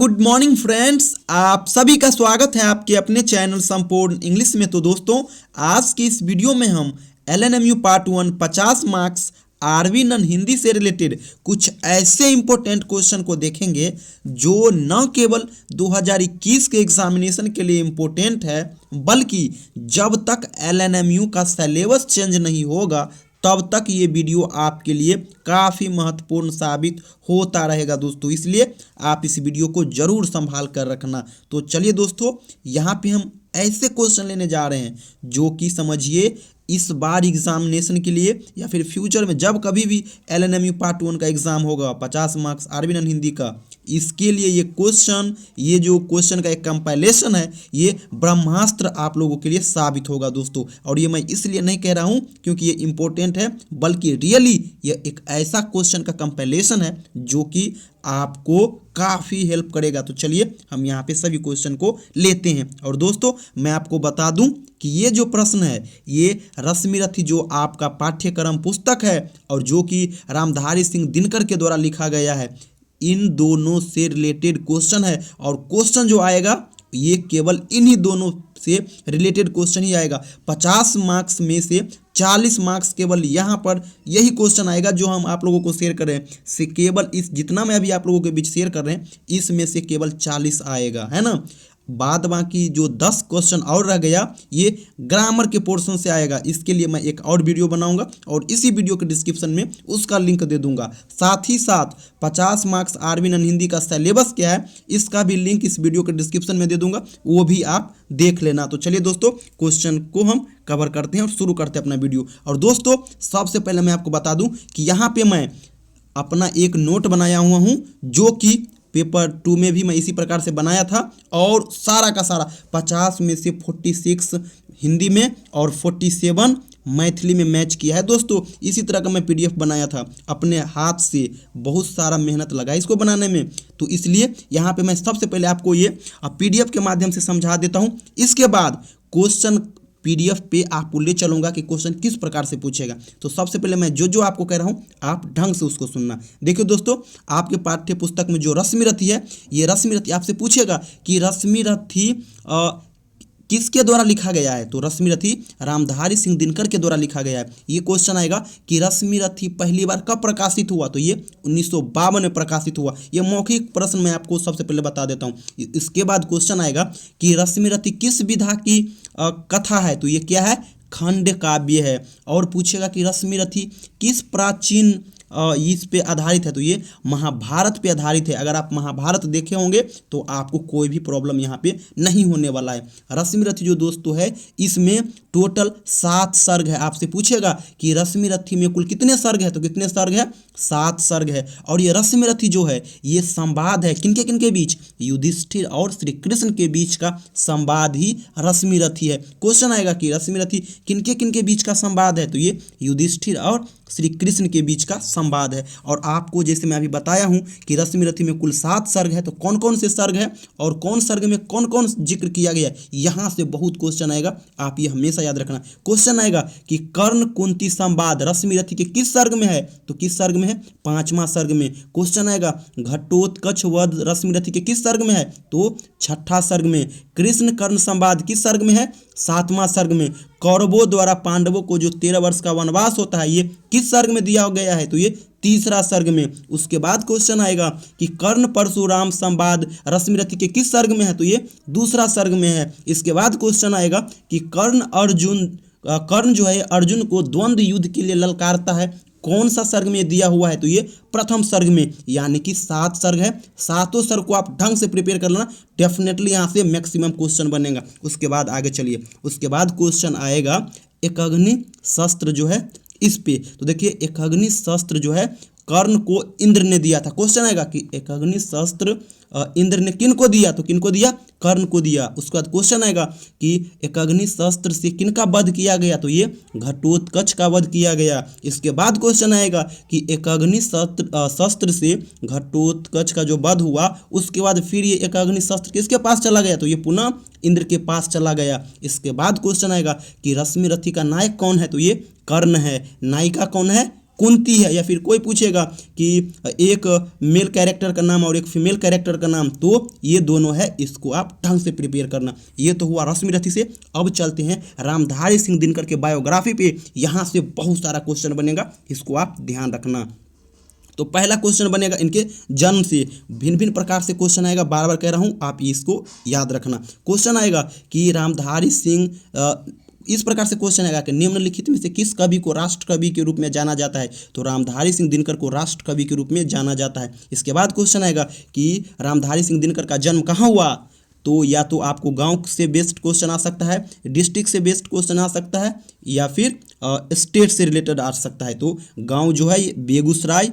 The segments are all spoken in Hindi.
गुड मॉर्निंग फ्रेंड्स, आप सभी का स्वागत है आपके अपने चैनल संपूर्ण इंग्लिश में। तो दोस्तों, आज की इस वीडियो में हम एलएनएमयू पार्ट 1 50 मार्क्स आरवी नन हिंदी से रिलेटेड कुछ ऐसे इंपॉर्टेंट क्वेश्चन को देखेंगे जो न केवल 2021 के एग्जामिनेशन के लिए इम्पोर्टेंट है, बल्कि जब तक एलएनएमयू का सिलेबस चेंज नहीं होगा तब तक ये वीडियो आपके लिए काफ़ी महत्वपूर्ण साबित होता रहेगा दोस्तों। इसलिए आप इस वीडियो को ज़रूर संभाल कर रखना। तो चलिए दोस्तों, यहाँ पे हम ऐसे क्वेश्चन लेने जा रहे हैं जो कि समझिए इस बार एग्जामिनेशन के लिए या फिर फ्यूचर में जब कभी भी एलएनएमयू पार्ट 1 का एग्ज़ाम होगा 50 मार्क्स आरवी नन हिंदी का, इसके लिए ये जो क्वेश्चन का एक कंपाइलेशन है, ये ब्रह्मास्त्र आप लोगों के लिए साबित होगा दोस्तों। और ये मैं इसलिए नहीं कह रहा हूँ क्योंकि ये इंपॉर्टेंट है, बल्कि रियली ये एक ऐसा क्वेश्चन का कंपाइलेशन है जो कि आपको काफ़ी हेल्प करेगा। तो चलिए हम यहाँ पे सभी क्वेश्चन को लेते हैं। और दोस्तों, मैं आपको बता दूं कि ये जो प्रश्न है ये रश्मिरथी जो आपका पाठ्यक्रम पुस्तक है और जो कि रामधारी सिंह दिनकर के द्वारा लिखा गया है, इन दोनों से रिलेटेड क्वेश्चन है। और क्वेश्चन जो आएगा ये केवल इन्हीं दोनों से रिलेटेड क्वेश्चन ही आएगा। 50 मार्क्स में से 40 मार्क्स केवल यहाँ पर यही क्वेश्चन आएगा जो हम आप लोगों को शेयर कर रहे हैं। से केवल इस जितना मैं अभी आप लोगों के बीच शेयर कर रहे हैं इसमें से केवल 40 आएगा, है ना। बाद बाकी जो 10 क्वेश्चन और रह गया ये ग्रामर के पोर्शन से आएगा। इसके लिए मैं एक और वीडियो बनाऊंगा और इसी वीडियो के डिस्क्रिप्शन में उसका लिंक दे दूंगा। साथ ही साथ 50 मार्क्स आरवी नन हिंदी का सिलेबस क्या है इसका भी लिंक इस वीडियो के डिस्क्रिप्शन में दे दूंगा, वो भी आप देख लेना। तो चलिए दोस्तों, क्वेश्चन को हम कवर करते हैं और शुरू करते हैं अपना वीडियो। और दोस्तों, सबसे पहले मैं आपको बता दूं कि यहाँ पे मैं अपना एक नोट बनाया हुआ हूँ जो कि पेपर 2 में भी मैं इसी प्रकार से बनाया था, और सारा का सारा 50 में से 46 हिंदी में और 47 मैथिली में मैच किया है दोस्तों। इसी तरह का मैं पीडीएफ बनाया था, अपने हाथ से बहुत सारा मेहनत लगा इसको बनाने में। तो इसलिए यहाँ पे मैं सबसे पहले आपको ये पीडीएफ के माध्यम से समझा देता हूँ। इसके बाद क्वेश्चन पीडीएफ पे आपको ले चलूंगा कि क्वेश्चन किस प्रकार से पूछेगा। तो सबसे पहले मैं जो आपको कह रहा हूँ आप ढंग से उसको सुनना। देखिए दोस्तों, आपके पाठ्य पुस्तक में जो रश्मिरथी है, ये रश्मिरथी आपसे पूछेगा कि रश्मिरथी किसके द्वारा लिखा गया है। तो रश्मिरथी रामधारी सिंह दिनकर के द्वारा लिखा गया है। ये क्वेश्चन आएगा कि रश्मिरथी पहली बार कब प्रकाशित हुआ। तो ये 1952 में प्रकाशित हुआ। ये मौखिक प्रश्न मैं आपको सबसे पहले बता देता हूँ। इसके बाद क्वेश्चन आएगा कि रश्मिरथी किस विधा की कथा है। तो ये क्या है, खंड काव्य है। और पूछेगा कि रश्मिरथी किस प्राचीन इस पे आधारित है। तो ये महाभारत पे आधारित है। अगर आप महाभारत देखे होंगे तो आपको कोई भी प्रॉब्लम यहाँ पे नहीं होने वाला है। रश्मिरथी जो दोस्तों है इसमें टोटल 7 सर्ग है। आपसे पूछेगा कि रश्मिरथी में कुल कितने सर्ग है। तो कितने सर्ग है, 7 सर्ग है। और ये रश्मिरथी जो है ये संवाद है किनके किनके बीच, युधिष्ठिर और श्री कृष्ण के बीच का संवाद ही रश्मिरथी है। क्वेश्चन आएगा कि रश्मिरथी किनके किनके बीच का संवाद है। तो ये युधिष्ठिर और श्री कृष्ण के बीच का संवाद है। और आपको जैसे मैं अभी बताया हूं कि रश्मिरथी में कुल 7 सर्ग है, तो कौन कौन से सर्ग है और कौन सर्ग में कौन कौन जिक्र किया गया है, यहाँ से बहुत क्वेश्चन आएगा, आप ये हमेशा याद रखना। क्वेश्चन आएगा कि कर्ण कुंती संवाद रश्मिरथी के किस सर्ग में है। तो किस सर्ग में है, 5वां सर्ग में। क्वेश्चन आएगा घटोत्कच वध रश्मिरथी के किस सर्ग में है। तो 6ठा सर्ग में। कृष्ण कर्ण संवाद किस सर्ग में है, 7वां सर्ग में। कौरवों द्वारा पांडवों को जो 13 वर्ष का वनवास होता है ये किस सर्ग में दिया गया है। तो ये 3रा सर्ग में। उसके बाद क्वेश्चन आएगा कि कर्ण परशुराम संवाद रश्मिरथी के किस सर्ग में है। तो ये 2रा सर्ग में है। इसके बाद क्वेश्चन आएगा कि कर्ण जो है अर्जुन को द्वंद्व युद्ध के लिए ललकारता है, कौन सा सर्ग में दिया हुआ है। तो ये 1म सर्ग में। यानी कि 7 सर्ग है। 7 सर्ग को आप ढंग से प्रिपेयर कर लेना, डेफिनेटली यहाँ से मैक्सिमम क्वेश्चन बनेगा। उसके बाद आगे चलिए, उसके बाद क्वेश्चन आएगा एकअग्नि शस्त्र जो है इस पे। तो देखिए एकअग्नि शस्त्र जो है कर्ण को इंद्र ने दिया था। क्वेश्चन आएगा कि एकअग्नि शस्त्र इंद्र ने किन को दिया। तो किन को दिया, कर्ण को दिया। उसके बाद क्वेश्चन आएगा कि एकअग्नि शस्त्र से किन का वध किया गया। तो ये घटोत्कच का वध किया गया। इसके बाद क्वेश्चन आएगा कि एकअग्नि शस्त्र से घटोत्कच का जो वध हुआ उसके बाद फिर ये एकअग्नि शस्त्र किसके पास चला गया। तो ये पुनः इंद्र के पास चला गया। इसके बाद क्वेश्चन आएगा कि रश्मिरथी का नायक कौन है। तो ये कर्ण है। नायिका कौन है, कुंती है, या फिर कोई पूछेगा कि एक मेल कैरेक्टर का नाम और एक फीमेल कैरेक्टर का नाम, तो ये दोनों है, इसको आप ढंग से प्रिपेयर करना। ये तो हुआ रश्मि रथी से। अब चलते हैं रामधारी सिंह दिनकर के बायोग्राफी पे। यहाँ से बहुत सारा क्वेश्चन बनेगा, इसको आप ध्यान रखना। तो पहला क्वेश्चन बनेगा इनके जन्म से, भिन्न भिन्न प्रकार से क्वेश्चन आएगा, बार बार कह रहा हूँ, आप इसको याद रखना। क्वेश्चन आएगा कि रामधारी सिंह, इस प्रकार से क्वेश्चन आएगा कि निम्नलिखित में से किस कवि को राष्ट्र कवि के रूप में जाना जाता है, तो रामधारी सिंह दिनकर को राष्ट्र कवि के रूप में जाना जाता है। इसके बाद क्वेश्चन आएगा कि रामधारी सिंह दिनकर का जन्म कहाँ हुआ, तो या तो आपको गांव से बेस्ड क्वेश्चन आ सकता है, डिस्ट्रिक्ट से बेस्ड क्वेश्चन आ सकता है, या फिर स्टेट से रिलेटेड आ सकता है। तो गांव जो है ये बेगूसराय,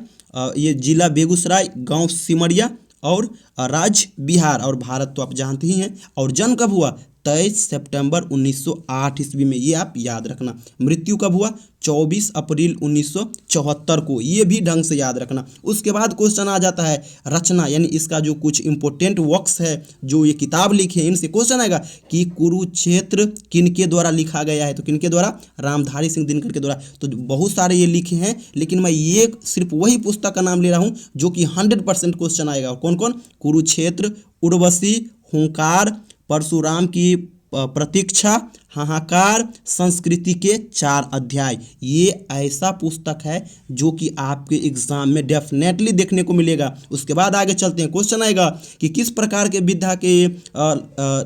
ये जिला बेगूसराय, गांव सिमरिया, और राज्य बिहार, और भारत तो आप जानते ही हैं। और जन्म कब हुआ, 23 सितंबर 1908 ईस्वी में, ये आप याद रखना। मृत्यु कब हुआ, 24 अप्रैल 1974 को, ये भी ढंग से याद रखना। उसके बाद क्वेश्चन आ जाता है रचना, यानी इसका जो कुछ इंपॉर्टेंट वर्क्स है, जो ये किताब लिखे हैं, इनसे क्वेश्चन आएगा कि कुरुक्षेत्र किनके द्वारा लिखा गया है, तो किनके द्वारा, रामधारी सिंह दिनकर के द्वारा। तो बहुत सारे ये लिखे हैं, लेकिन मैं ये सिर्फ वही पुस्तक का नाम ले रहा हूँ जो कि 100% क्वेश्चन आएगा। कौन कौन, कुरुक्षेत्र, उर्वशी, हुंकार, परशुराम की प्रतीक्षा, हाहाकार, संस्कृति के 4 अध्याय। ये ऐसा पुस्तक है जो कि आपके एग्जाम में डेफिनेटली देखने को मिलेगा। उसके बाद आगे चलते हैं, क्वेश्चन आएगा कि किस प्रकार के विधा के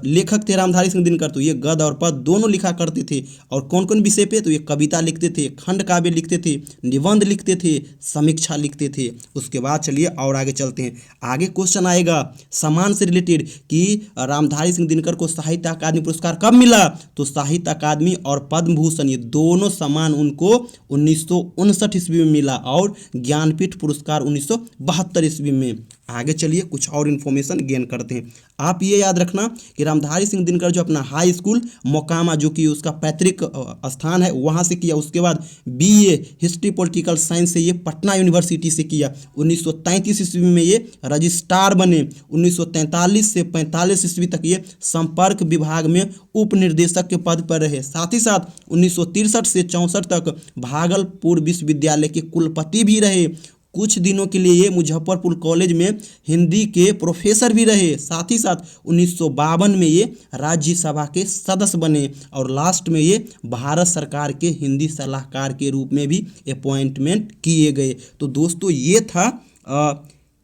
लेखक थे रामधारी सिंह दिनकर, तो ये गद्य और पद्य दोनों लिखा करते थे। और कौन कौन विषय पे, तो ये कविता लिखते थे, खंड काव्य लिखते थे, निबंध लिखते थे, समीक्षा लिखते थे। उसके बाद चलिए और आगे चलते हैं। आगे क्वेश्चन आएगा सम्मान से रिलेटेड कि रामधारी सिंह दिनकर को साहित्य अकादमी पुरस्कार कब मिला, तो साहित्य अकादमी और पद्म भूषण ये दोनों सम्मान उनको 1959 ईस्वी में मिला, और ज्ञानपीठ पुरस्कार 1972 ईस्वी में। आगे चलिए कुछ और इन्फॉर्मेशन गेन करते हैं। आप ये याद रखना कि रामधारी सिंह दिनकर जो अपना हाई स्कूल मोकामा, जो कि उसका पैतृक स्थान है, वहाँ से किया। उसके बाद BA हिस्ट्री पॉलिटिकल साइंस से ये पटना यूनिवर्सिटी से किया। 1933 ईस्वी में ये रजिस्ट्रार बने। 1943 से 45 ईस्वी तक ये संपर्क विभाग में उप निर्देशक के पद पर रहे। साथ ही साथ 1963 से 64 तक भागलपुर विश्वविद्यालय के कुलपति भी रहे। कुछ दिनों के लिए ये मुजफ्फरपुर कॉलेज में हिंदी के प्रोफेसर भी रहे। साथ ही साथ 1952 में ये राज्यसभा के सदस्य बने, और लास्ट में ये भारत सरकार के हिंदी सलाहकार के रूप में भी अपॉइंटमेंट किए गए। तो दोस्तों ये था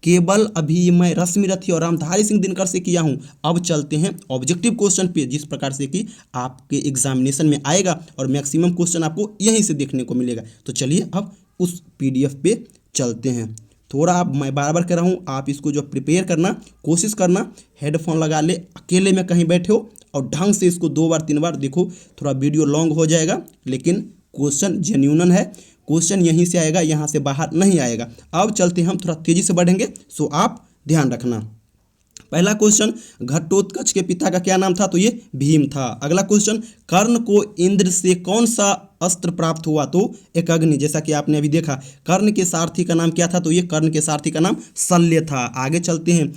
केवल अभी मैं रश्मि रथी और रामधारी सिंह दिनकर से किया हूँ। अब चलते हैं ऑब्जेक्टिव क्वेश्चन पे, जिस प्रकार से कि आपके एग्जामिनेशन में आएगा, और मैक्सिमम क्वेश्चन आपको यहीं से देखने को मिलेगा। तो चलिए अब उस PDF पे चलते हैं। थोड़ा आप, मैं बार बार कह रहा हूँ, आप इसको जो प्रिपेयर करना, कोशिश करना, हेडफोन लगा ले, अकेले में कहीं बैठे हो, और ढंग से इसको 2 बार 3 बार देखो। थोड़ा वीडियो लॉन्ग हो जाएगा, लेकिन क्वेश्चन जेन्युइन है, क्वेश्चन यहीं से आएगा, यहाँ से बाहर नहीं आएगा। अब चलते हैं, हम थोड़ा तेजी से बढ़ेंगे, सो आप ध्यान रखना। पहला क्वेश्चन, घटोत्कच के पिता का क्या नाम था, तो ये भीम था। अगला क्वेश्चन, कर्ण को इंद्र से कौन सा अस्त्र प्राप्त हुआ, तो एक अग्नि। जैसा कि आपने अभी देखा, कर्ण के सारथी का नाम क्या था, तो ये कर्ण के सारथी का नाम शल्य था। आगे चलते हैं,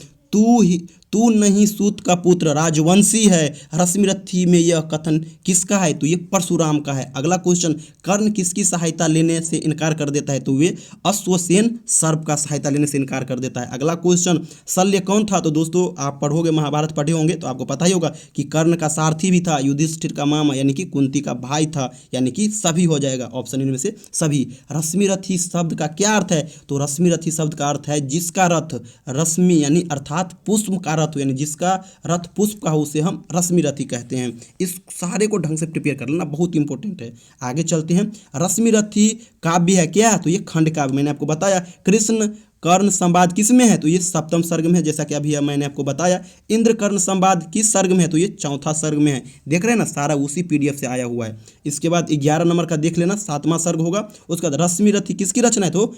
तू नहीं सूत का पुत्र राजवंशी है। रश्मि रथी में यह कथन किसका है, तो ये परशुराम का है। अगला क्वेश्चन, कर्ण किसकी सहायता लेने से इनकार कर देता है, तो वे अश्वसेन सर्प का सहायता लेने से इनकार कर देता है। अगला क्वेश्चन, शल्य कौन था, तो दोस्तों आप पढ़ोगे, महाभारत पढ़े होंगे तो आपको पता ही होगा कि कर्ण का सारथी भी था, युधिष्ठिर का मामा यानी कि कुंती का भाई था, यानी कि सभी हो जाएगा ऑप्शन इनमें से सभी। रश्मि रथी शब्द का क्या अर्थ है, तो रश्मि रथी शब्द का अर्थ है जिसका रथ रश्मि यानी अर्थात पुष्प का रथ, यानी जिसका रथ पुष्प का हो उसे हम रश्मि रथी कहते हैं। इस सारे को ढंग से प्रिपेयर कर लेना, बहुत इंपॉर्टेंट है। आगे चलते हैं, रश्मि रथी काव्य है क्या, तो ये खंड काव्य। मैंने आपको बताया कृष्ण कर्ण संवाद किस में है, तो ये 7वें सर्ग में है, जैसा कि अभी मैंने आपको बताया। इंद्र कर्ण संवाद किस सर्ग में है, तो ये 4था सर्ग में है। देख रहे हैं ना, सारा उसी PDF से आया हुआ है। इसके बाद 11 नंबर का देख लेना, 7वां सर्ग होगा। उसके बाद रश्मि रथी किसकी रचना है, तो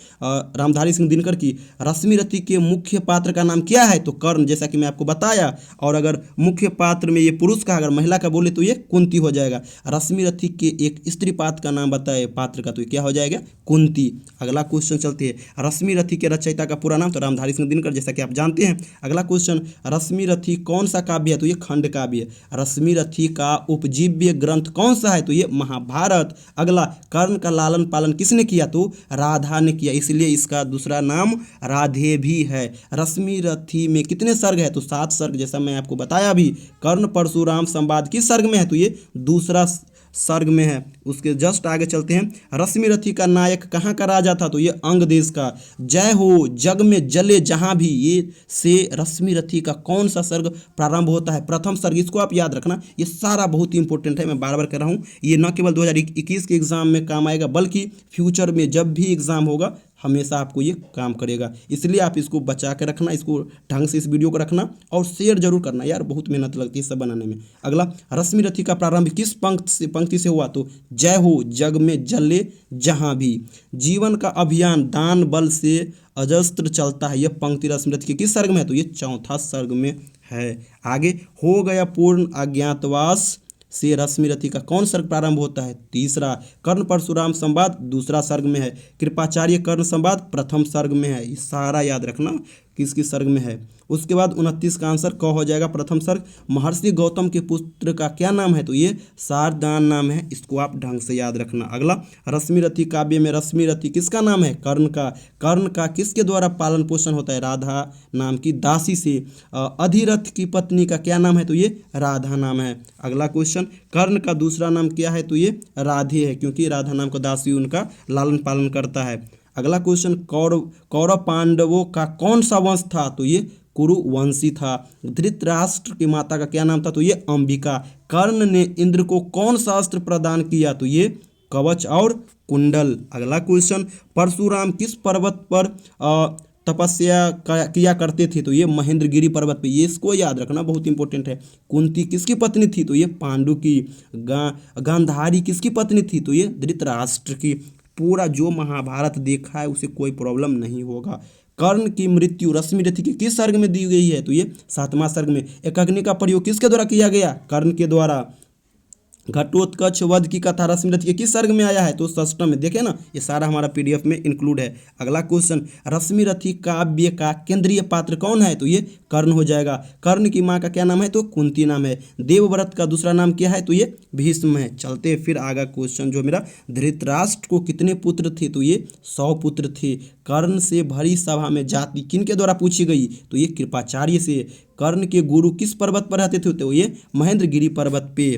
रामधारी सिंह दिनकर की। रश्मि रथी के मुख्य पात्र का नाम क्या है, तो कर्ण, जैसा कि मैं आपको बताया। और अगर मुख्य पात्र में ये पुरुष का, अगर महिला का बोले तो ये कुंती हो जाएगा। रश्मि रथी के एक स्त्री पात्र का नाम बताए पात्र का, तो ये क्या हो जाएगा, कुंती। अगला क्वेश्चन चलते हैं, रश्मि रथी के रचयिता रचयिता का पूरा नाम, तो रामधारी सिंह दिनकर, जैसा कि आप जानते हैं। अगला क्वेश्चन, रश्मि रथी कौन सा काव्य है, तो ये खंड काव्य है। रश्मि रथी का उपजीव्य ग्रंथ कौन सा है, तो ये महाभारत। अगला, कर्ण का लालन पालन किसने किया, तो राधा ने किया, इसलिए इसका दूसरा नाम राधे भी है। रश्मि रथी में कितने सर्ग है, तो 7 सर्ग, जैसा मैं आपको बताया अभी। कर्ण परशुराम संवाद किस सर्ग में है, तो ये दूसरा सर्ग में है। उसके जस्ट आगे चलते हैं, रश्मि रथी का नायक कहाँ का राजा था, तो ये अंग देश का। जय हो जग में जले जहाँ भी, ये से रश्मि रथी का कौन सा सर्ग प्रारंभ होता है, प्रथम सर्ग। इसको आप याद रखना, ये सारा बहुत ही इंपॉर्टेंट है, मैं बार बार कह रहा हूँ। ये न केवल 2021 के एग्जाम में काम आएगा, बल्कि फ्यूचर में जब भी एग्जाम होगा हमेशा आपको ये काम करेगा, इसलिए आप इसको बचा के रखना, इसको ढंग से इस वीडियो को रखना और शेयर जरूर करना यार, बहुत मेहनत लगती है सब बनाने में। अगला, रश्मि रथी का प्रारंभ किस पंक्ति से हुआ, तो जय हो जग में जले जहाँ भी। जीवन का अभियान दान बल से अजस्त्र चलता है, यह पंक्ति रश्मि रथी के किस सर्ग में है, तो ये चौथा सर्ग में है। आगे, हो गया पूर्ण अज्ञातवास से रश्मि रथी का कौन सर्ग प्रारंभ होता है, तीसरा। कर्ण परशुराम संवाद दूसरा सर्ग में है। कृपाचार्य कर्ण संवाद प्रथम सर्ग में है, ये सारा याद रखना किस किस सर्ग में है। उसके बाद 29 का आंसर क हो जाएगा, प्रथम सर्ग। महर्षि गौतम के पुत्र का क्या नाम है, तो ये शारदान नाम है, इसको आप ढंग से याद रखना। अगला, रश्मि रथी काव्य में रश्मि रथी किसका नाम है, कर्ण का। कर्ण का किसके द्वारा पालन पोषण होता है, राधा नाम की दासी से। अधिरथ की पत्नी का क्या नाम है, तो ये राधा नाम है। अगला क्वेश्चन, कर्ण का दूसरा नाम क्या है, तो ये राधे है, क्योंकि राधा नाम का दासी उनका लालन पालन करता है। अगला क्वेश्चन, कौरव पांडवों का कौन सा वंश था, तो ये कुरुवंशी था। धृतराष्ट्र की माता का क्या नाम था, तो ये अंबिका। कर्ण ने इंद्र को कौन सा अस्त्र प्रदान किया, तो ये कवच और कुंडल। अगला क्वेश्चन, परशुराम किस पर्वत पर तपस्या किया करते थे, तो ये महेंद्रगिरी पर्वत पे, ये इसको याद रखना बहुत इंपॉर्टेंट है। कुंती किसकी पत्नी थी, तो ये पांडु की। गांधारी किसकी पत्नी थी, तो ये धृतराष्ट्र की। पूरा जो महाभारत देखा है उसे कोई प्रॉब्लम नहीं होगा। कर्ण की मृत्यु रश्मि रथी के किस सर्ग में दी गई है, तो ये 7वां सर्ग में। एक अग्नि का प्रयोग किसके द्वारा किया गया, कर्ण के द्वारा। घटोत्कच वध की कथा रश्मि रथी के किस सर्ग में आया है, तो 6ठ में। देखे ना, ये सारा हमारा पीडीएफ में इंक्लूड है। अगला क्वेश्चन, रश्मि रथी काव्य का केंद्रीय पात्र कौन है, तो ये कर्ण हो जाएगा। कर्ण की माँ का क्या नाम है, तो कुंती नाम है। देवव्रत का दूसरा नाम क्या है, तो ये भीष्म है। चलते फिर आगे क्वेश्चन जो मेरा, धृतराष्ट्र को कितने पुत्र थे, तो ये 100 पुत्र थे। कर्ण से भरी सभा में जाति किनके द्वारा पूछी गई, तो ये कृपाचार्य से। कर्ण के गुरु किस पर्वत पर रहते थे, तो ये महेंद्रगिरी पर्वत पे।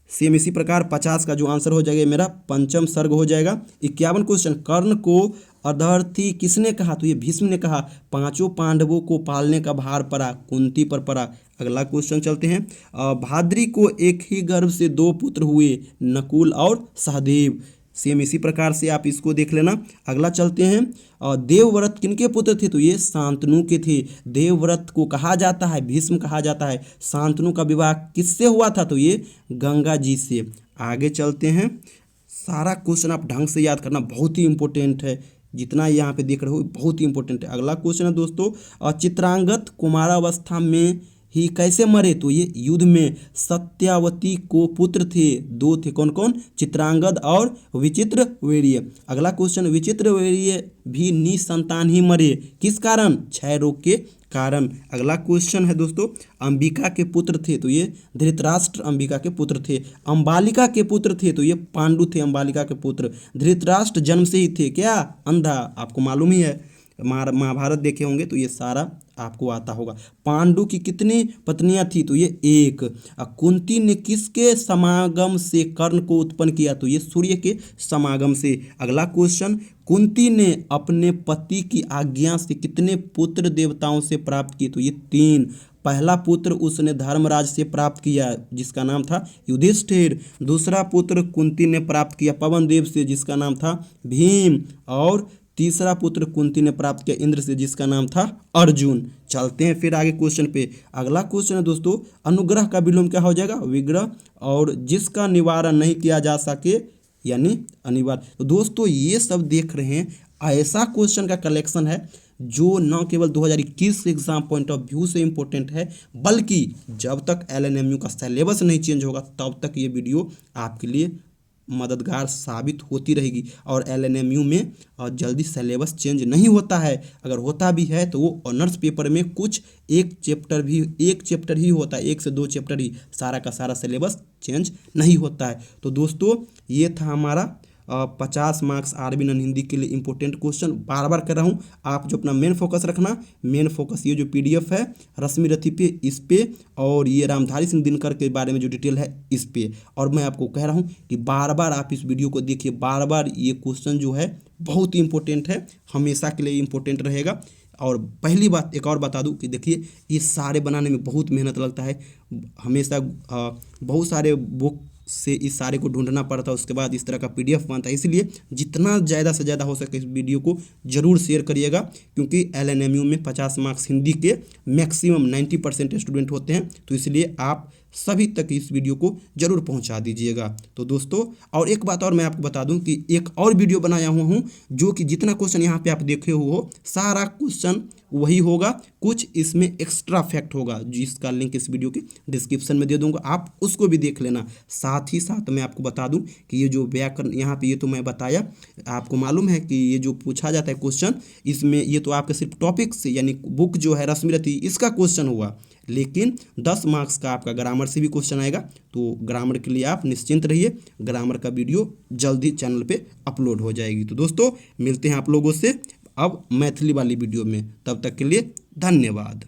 सेम इसी प्रकार 50 का जो आंसर हो जाएगा मेरा पंचम सर्ग हो जाएगा। 51 क्वेश्चन, कर्ण को अधर्ती किसने कहा, तो ये भीष्म ने कहा। 5 पांडवों को पालने का भार पड़ा, कुंती पर पड़ा। अगला क्वेश्चन चलते हैं, भाद्री को एक ही गर्भ से 2 पुत्र हुए, नकुल और सहदेव। सेम इसी प्रकार से आप इसको देख लेना। अगला चलते हैं, देवव्रत किनके पुत्र थे, तो ये शांतनु के थे। देवव्रत को कहा जाता है, भीष्म कहा जाता है। शांतनु का विवाह किससे हुआ था, तो ये गंगा जी से। आगे चलते हैं, सारा क्वेश्चन आप ढंग से याद करना, बहुत ही इंपॉर्टेंट है, जितना यहाँ पे देख रहे हो बहुत ही इंपॉर्टेंट है। अगला क्वेश्चन है दोस्तों, चित्रांगद कुमारावस्था में ही कैसे मरे, तो ये युद्ध में। सत्यावती को पुत्र थे, 2 थे, कौन कौन, चित्रांगद और विचित्रवीर्य। अगला क्वेश्चन, विचित्रवीर्य भी निसंतान ही मरे, किस कारण, क्षय रोग के कारण। अगला क्वेश्चन है दोस्तों, अंबिका के पुत्र थे, तो ये धृतराष्ट्र अंबिका के पुत्र थे। अंबालिका के पुत्र थे, तो ये पांडु थे अंबालिका के पुत्र। धृतराष्ट्र जन्म से ही थे क्या, अंधा, आपको मालूम ही है, महाभारत देखे होंगे तो ये सारा आपको आता होगा। पांडु की कितनी पत्नियां थी, तो ये 1। कुंती ने किसके समागम से कर्ण को उत्पन्न किया, तो ये सूर्य के समागम से। अगला क्वेश्चन, कुंती ने अपने पति की आज्ञा से कितने पुत्र देवताओं से प्राप्त किए, तो ये 3। पहला पुत्र उसने धर्मराज से प्राप्त किया, जिसका नाम था युधिष्ठिर। दूसरा पुत्र कुंती ने प्राप्त किया पवन देव से, जिसका नाम था भीम। और तीसरा पुत्र कुंती ने प्राप्त किया इंद्र से, जिसका नाम था अर्जुन। चलते हैं फिर आगे क्वेश्चन पे। अगला क्वेश्चन है दोस्तों, अनुग्रह का विलोम क्या हो जाएगा, विग्रह, और जिसका निवारण नहीं किया जा सके यानी अनिवार्य। तो दोस्तों ये सब देख रहे हैं, ऐसा क्वेश्चन का कलेक्शन है जो न केवल 2021 एग्जाम पॉइंट ऑफ व्यू से इम्पोर्टेंट है, बल्कि जब तक LNMU का सिलेबस नहीं चेंज होगा तब तक ये वीडियो आपके लिए मददगार साबित होती रहेगी। और एलएनएमयू में जल्दी सिलेबस चेंज नहीं होता है, अगर होता भी है तो वो ऑनर्स पेपर में कुछ एक चैप्टर ही होता है, 1 से 2 चैप्टर ही, सारा का सारा सिलेबस चेंज नहीं होता है। तो दोस्तों ये था हमारा 50 मार्क्स आरबी नॉन हिंदी के लिए इंपॉर्टेंट क्वेश्चन। बार बार कर रहा हूँ, आप जो अपना मेन फोकस रखना, मेन फोकस ये जो पीडीएफ है रश्मि रथी पे, इस पे, और ये रामधारी सिंह दिनकर के बारे में जो डिटेल है इस पे। और मैं आपको कह रहा हूँ कि बार बार आप इस वीडियो को देखिए, बार बार ये क्वेश्चन जो है बहुत ही इंपॉर्टेंट है, हमेशा के लिए इंपॉर्टेंट रहेगा। और पहली बात एक और बता दूं कि देखिए ये सारे बनाने में बहुत मेहनत लगता है, हमेशा बहुत सारे बुक से इस सारे को ढूंढना पड़ता है, उसके बाद इस तरह का पीडीएफ बनता है। इसलिए जितना ज़्यादा से ज़्यादा हो सके इस वीडियो को ज़रूर शेयर करिएगा, क्योंकि एलएनएमयू में 50 मार्क्स हिंदी के मैक्सिमम 90% स्टूडेंट होते हैं, तो इसलिए आप सभी तक इस वीडियो को जरूर पहुंचा दीजिएगा। तो दोस्तों और एक बात और मैं आपको बता दूं कि एक और वीडियो बनाया हुआ हूं, जो कि जितना क्वेश्चन यहाँ पे आप देखे हो सारा क्वेश्चन वही होगा, कुछ इसमें एक्स्ट्रा फैक्ट होगा, जिसका लिंक इस वीडियो के डिस्क्रिप्शन में दे दूंगा, आप उसको भी देख लेना। साथ ही साथ मैं आपको बता दूं कि ये जो व्याकरण यहाँ पे ये तो मैं बताया, आपको मालूम है कि ये जो पूछा जाता है क्वेश्चन, इसमें ये तो आपके सिर्फ टॉपिक से यानी बुक जो है रश्मि रथी इसका क्वेश्चन हुआ, लेकिन 10 मार्क्स का आपका ग्रामर से भी क्वेश्चन आएगा। तो ग्रामर के लिए आप निश्चिंत रहिए, ग्रामर का वीडियो जल्दी चैनल पे अपलोड हो जाएगी। तो दोस्तों मिलते हैं आप लोगों से अब मैथिली वाली वीडियो में, तब तक के लिए धन्यवाद।